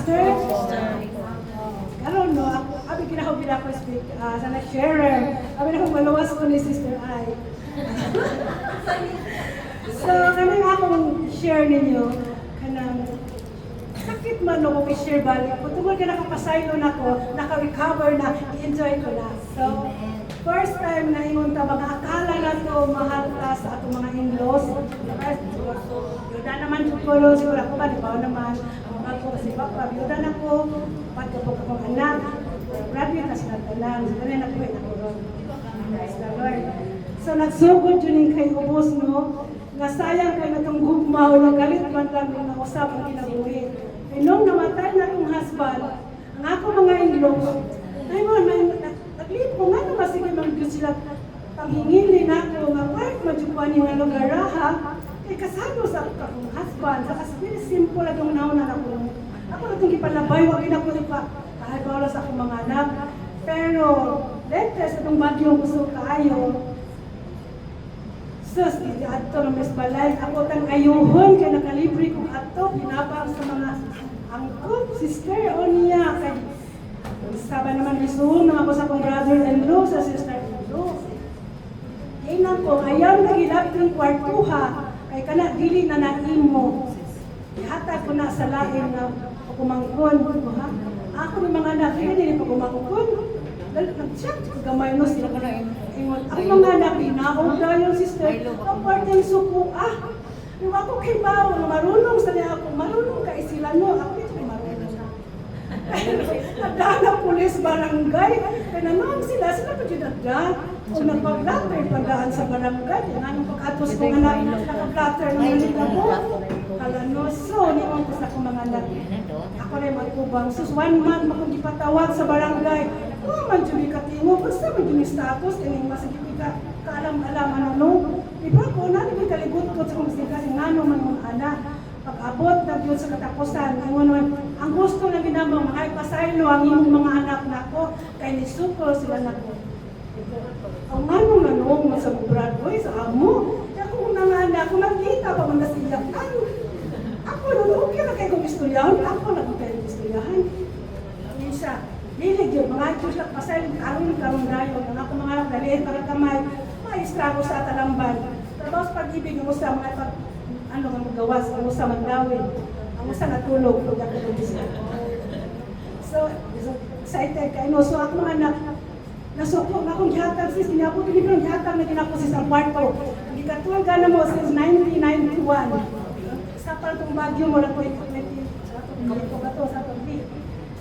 sister. Karon no, abi kinahubid ako speak sa nag-sharer. Abi na kung maluwas ko ni Sister Ai. So, kanang akong share ninyo, kanang sakit man ako i-share balik. Kung tungkol ka nakapasaylo na ko, naka-recover na, i-enjoy ko na. So, first time na ingon ta, mga akala na to, mahal ka sa atong mga in-laws. Yuda naman siguro, siguro ako ba, di ba naman, ako kasi papa, yuda na ko, pagkabok akong anak, graduate na sila tanan, so ganyan ako ay nakulong. Praise the Lord. So, nagsugod yun yung kay ubos, no? Nga sayang kay natong gugma o nagalit man lang yung nausap ang kinabuhi. E nung namatay na itong husband, ang ako mga in-laws, ay mo, naglip ko nga naman sige mag-Diyos sila panghingili na ako, nga wife, majupuan yung alugaraha, kay kasano sa akong husband, sa kasi very simple lang yung nauna na ako. Ako na itong ipalabay, wag na ko pa, kahit wala sa akong mga anak. Pero, latest, itong bagyong gusto kaayo, sus, hindi ato na mas balay. Ako tang ayuhon, kaya nakalibre kong ato, pinabang sa mga angkot, sister, o niya. Kaya, saba naman isuhon na ako sa akong brother-in-law, sa sister-in-law. Kaya ko, ayaw nagilap yung kwartuha, kaya ka na, dili na naimo. Ihatag ko na sa lain na kumangkon. Ako ng mga anak, hindi pa kumangkon. Nag-chat ko gamay no sila ka na ingon. Ang mga anak, inaog na yung sister. Ang part ng suko, yung ako kay Bao, marunong sa niya ako, marunong ka sila no. Ako ito marunong na. Nagdaan ang pulis barangay. Kaya naman sila pa dyan nagdaan. Kung nagpa-platter, pagdaan sa barangay. Yan ang pag-atos ko nga na naka-platter ng mga ako. Kalanoso, niwang ko sa akong mga anak. Ako rin magkubang. Sus, 1 month makong ipatawag sa barangay. Man dyan katingo, basta man dyan status, kaning masagip ka, kaalam-alam, ano. Diba ko, nanin may kaligot ko sa kong kasi nga naman mga anak. Pag-abot na yun sa katapusan, ang gusto na ginamang mga ipasaylo ang iyong mga anak na ko, kay nisukol sila na ko. Ang manong nanong sa Broadway, sa amo, kaya kung mga anak, kung nakita pa man nasiyak, ako nun, okay na kayo kong istoryahan, ako na kayo kong istoryahan. Isa, lilig yun, mga Diyos lang pasay, karong dayo, ang ako mga anak, dalihin para kamay, maestra ko sa talamban. Trabaho sa pag-ibig, ang usa, mga pag, ano nga magawas, ang usa magdawin, ang usa natulog, pag ako ng isa. So, excited kayo, no? So ako mga anak, nasukong akong gihatag sis, hindi ako tinipin ang gihatag na ginaposis ang kwarto. Hindi katuwang ka na mo since 1991. Sa itong bagyo mo na po sa pagdi.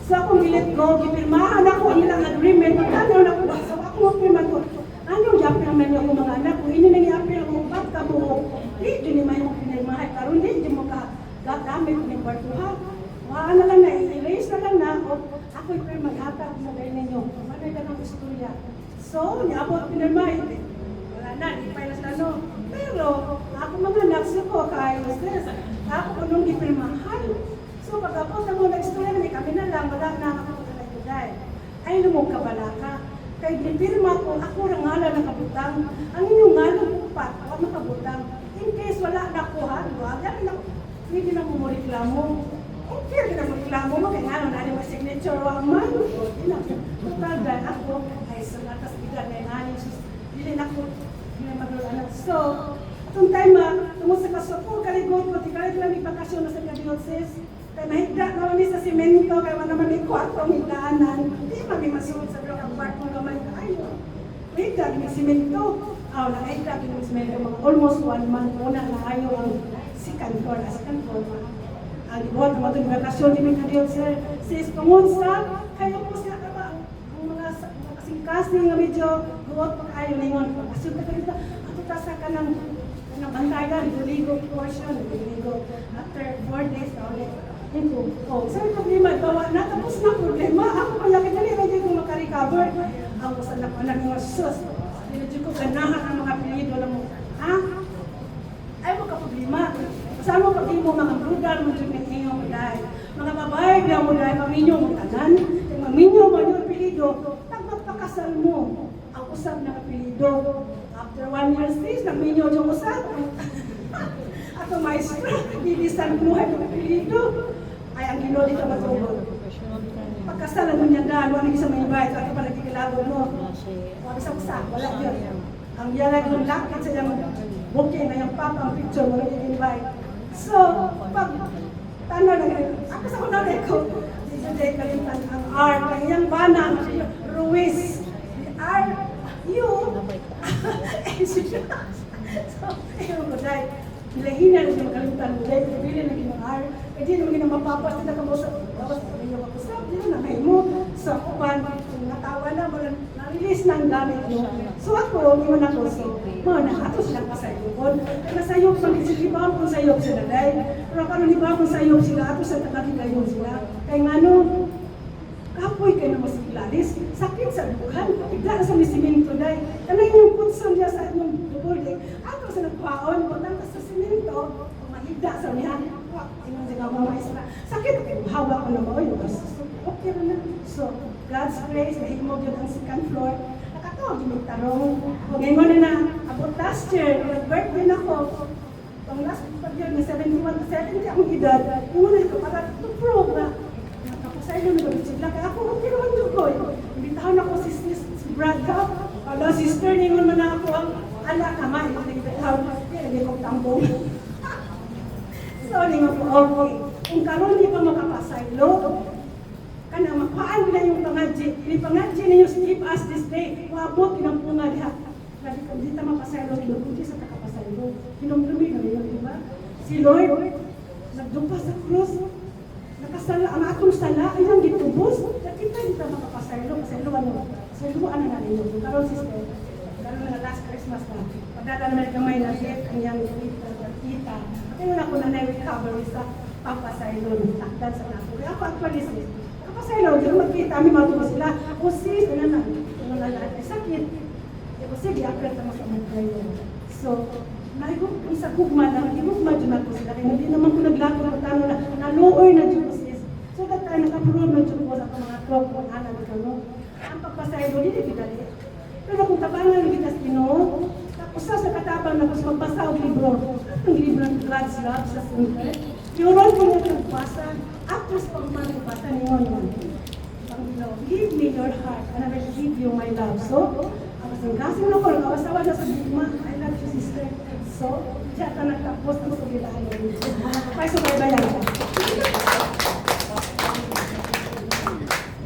So akong gilit ko, gipirmahan ako ang ilang agreement, magkano na ko, so ako mo pirman ko, anong i-apirman niyo akong mga anak, kung hindi nang i-apir akong pagkabuo, hindi ni may mong pinirmahan, karon hindi mo ka gagamit ng kwartuha. Waan na lang na, i-erase na lang na ako, ako'y pirmaghatag sa gaya ninyo, manay ka ng istorya. So, niabot pinirmahan, wala na, di pa ilas ano. Pero, ako mga nagsiko kayo, sis, ako anong ipirmahan. So, pag-apos na mo na-istorya namin, kami na lang, wala na ako sa nagkuday. Ay, lumog ka bala ka. Kaya gipirma ko, ako rin ngala na kabutang. Ang inyong ngala ko pa, ako makabutang. In case wala na ko, ha, pwede na mo reklamo. Okay, pwede na mo reklamo mo, kaya nga, nani mo signature, wag man. Total, dahil ako, ay, sa natas bigla na yung aning, hindi na ko, hindi na mag-anak. So, itong time, tungkol sa kasoko, kaligot ko, tikalit lang may bakasyon na sa Kabiotsis. Kaya mahigda naman sa simento, kaya naman may kwarto ang higdaanan. Hindi mami masunod sa blok ang kwarto ng gamay na ayo. Mahigda, may simento. Nakahigda, may simento. Mga almost 1 month muna na ayo ang second floor. Ang ibuhat naman itong bakasyon, di may Kabiotsis. Sis, tungkol sa, kayo po siya ka ba? Ang mga kasing-kasing na medyo guwag pag ayaw na yun. Bakasyon ka dito, atutasa ka ng bantayan, ligo portion, ligo. After 4 days na ulit. Saan problema? Bawa na, tapos na problema. Ako kaya kitali, hindi ko makarecover. Ako sa anak mga sus. Hindi ko ganahan ang mga apelido na mo. Ha? Ay mo ka problema. Saan mo pag mo mga brutal mo dyan ng mo dahil. Mga babae, biya mo dahil, maminyo mo tanan. Maminyo mo yung apelido. Nagpapakasal mo. Ang usap na apelido. After 1 year sis, nagminyo yung usap. Ato maestra, bilisan buhay ng apelido. ay ang Ginoo dito matulog. Pagkasalan mo niya dahil wala sa may invite, ako pa nagkikilabog mo. Wala sa usa, wala yun. Ang yalag yung lakit sa yung booking na yung papa ang picture mo nag-invite. So, pag tanong na ako sa kunwari ko, Jay Kalipan, ang R, kanyang bana, Ruiz, R, you, so, ayun ko dahil, nilahina na yung kalimutan mo, dahil pinabili na yung R, hindi naman yung mapapas, hindi na kamusap, tapos yung kapusap, hindi na may mo, so, kupan, natawa na, na-release na ang gamit mo. So ako, hindi mo na ko, so, na ato silang pasayopon. Kaya sayop, mag-isipibam kung sayop sila dahil, pero karon di ba kung sayop sila, ato sa tagagigayon sila. Kaya nga no, kapoy kayo na mas glalis, sakit sa duhan, bigla na sa misimento dahil, kanay yung putson niya sa inyong building, ato sa nagpaon, butang sa simento, mahigda sa niya, inong siya mga maestra, sakit, hawa ko na ba, okay na. So, God's grace, nahimog yun ang second floor, nakatawag yung tarong. Ngayon na abot last year, nag-birthday na ako. Itong last year na 71 to 70 ang edad, yung muna ito para to prove na nakapasay na nag-sila. Kaya ako, okay naman yung ko. Imbitahan ako si Brad Cup. Ala, sister, ningon man ako ang anak naman. Imbitahan, hindi ko tambong. So, ningon ko, okay. Kung karon di pa makapasaylo, kana mapaan na yung pangadji. Yung pangadji na yung keep us this day. Wabot, kinampunga diha. Kasi kung di ta mapasaylo, kinukunti sa takapasaylo. Kinumlumi na yun, di ba? Si Lord, nagdumpa sa krus. Nakasala, ang atong sala, ay ang gitubos. Nakita di ta makapasaylo. Pasayloan mo. Pasayloan na natin yun. Karon sister, karon na last Christmas na. Pagdata naman kamay na gift, ang yung kita. Kaya na ako na na-recovery sa papasaylo. Takdan sa nato. Kaya ako actually sis, pasaylo, di ko magkita, may matuwa sila. O sis, ano na, sakit. E ko sige, akit na masamag kayo. So, naigog kung sa gugma lang, igugma dyan ako sila. Kaya hindi naman ko naglato ng tano na na-lower na dyan ko sis. So that time, nag-approve na dyan ko sa mga club kung alam ko. Ang pagpasaylo, hindi bidali. Pero kung tabangan ng bitas Ginoo, tapos sa katabang na mas magbasa ang libro. Ang libro ng God's Love sa center. Yuron ko na nagbasa. After sa pagmamagpasa ni Ngonon, give me your heart and I will give you my love. So, ang kasing-kasing na ko, nakawasawa na sa bigma, I love you sister. So, diyan ka nagtapos ng sugilaan. May subaybayan ka.